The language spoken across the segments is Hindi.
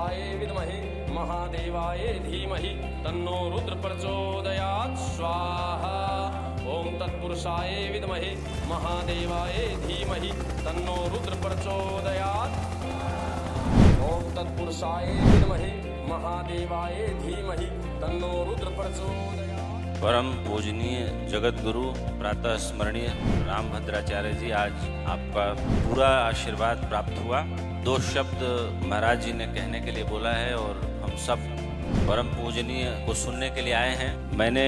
तत्पुरुषाय विद्महे महादेवाय धीमहि तन्नो रुद्र प्रचोदयात् स्वाहा। ओम तत्पुरुषाय विद्महे महादेवाय धीमहि तन्नो रुद्र प्रचोदयात्। ओम तत्पुरुषाय विद्महे महादेवाय धीमहि तन्नो रुद्र प्रचोदयात्। परम पूजनीय जगत गुरु प्रातः स्मरणीय रामभद्राचार्य जी, आज आपका पूरा आशीर्वाद प्राप्त हुआ। 2 शब्द महाराज जी ने कहने के लिए बोला है और हम सब परम पूजनीय को सुनने के लिए आए हैं। मैंने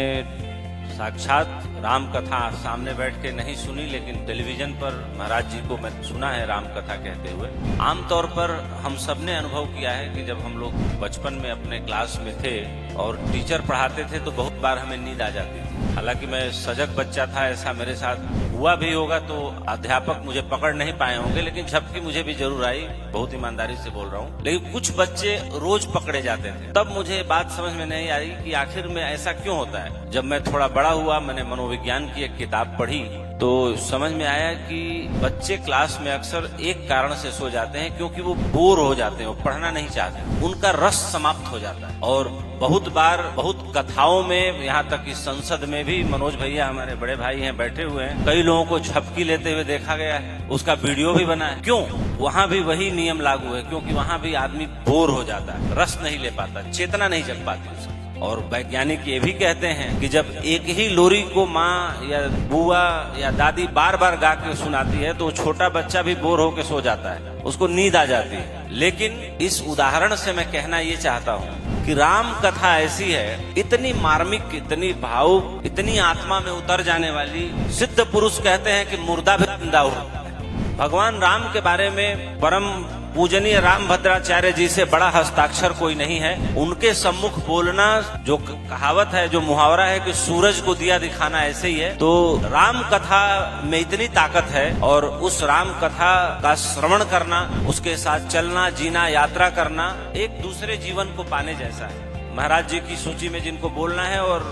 साक्षात राम कथा सामने बैठ के नहीं सुनी, लेकिन टेलीविजन पर महाराज जी को मैं सुना है राम कथा कहते हुए। आमतौर पर हम सब ने अनुभव किया है कि जब हम लोग बचपन में अपने क्लास में थे और टीचर पढ़ाते थे तो बहुत बार हमें नींद आ जाती थी। हालांकि मैं सजग बच्चा था, ऐसा मेरे साथ हुआ भी होगा तो अध्यापक मुझे पकड़ नहीं पाए होंगे, लेकिन झपकी मुझे भी जरूर आई, बहुत ईमानदारी से बोल रहा हूँ। लेकिन कुछ बच्चे रोज पकड़े जाते थे। तब मुझे बात समझ में नहीं आई कि आखिर में ऐसा क्यों होता है। जब मैं थोड़ा बड़ा हुआ, मैंने मनोविज्ञान की एक किताब पढ़ी तो समझ में आया कि बच्चे क्लास में अक्सर एक कारण से सो जाते हैं, क्योंकि वो बोर हो जाते हैं, वो पढ़ना नहीं चाहते, उनका रस समाप्त हो जाता है। और बहुत बार बहुत कथाओं में, यहाँ तक कि संसद में भी, मनोज भैया हमारे बड़े भाई हैं बैठे हुए हैं, कई लोगों को झपकी लेते हुए देखा गया है, उसका वीडियो भी बना है। क्यों? वहाँ भी वही नियम लागू है, क्योंकि वहाँ भी आदमी बोर हो जाता है, रस नहीं ले पाता, चेतना नहीं जग पाती उसकी। और वैज्ञानिक ये भी कहते हैं कि जब एक ही लोरी को माँ या बुआ या दादी बार बार गा के सुनाती है तो छोटा बच्चा भी बोर होकर सो जाता है, उसको नींद आ जाती है। लेकिन इस उदाहरण से मैं कहना ये चाहता हूँ कि राम कथा ऐसी है, इतनी मार्मिक, इतनी भावुक, इतनी आत्मा में उतर जाने वाली। सिद्ध पुरुष कहते हैं कि मुर्दा भी जिंदा हो। भगवान राम के बारे में परम पूजनीय रामभद्राचार्य जी से बड़ा हस्ताक्षर कोई नहीं है। उनके सम्मुख बोलना, जो कहावत है, जो मुहावरा है कि सूरज को दिया दिखाना, ऐसे ही है। तो राम कथा में इतनी ताकत है और उस राम कथा का श्रवण करना, उसके साथ चलना, जीना, यात्रा करना एक दूसरे जीवन को पाने जैसा है। महाराज जी की सूची में जिनको बोलना है और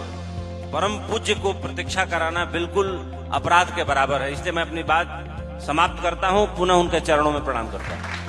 परम पूज्य को प्रतीक्षा कराना बिल्कुल अपराध के बराबर है। इसलिए मैं अपनी बात समाप्त करता हूँ, पुनः उनके चरणों में प्रणाम करता हूँ।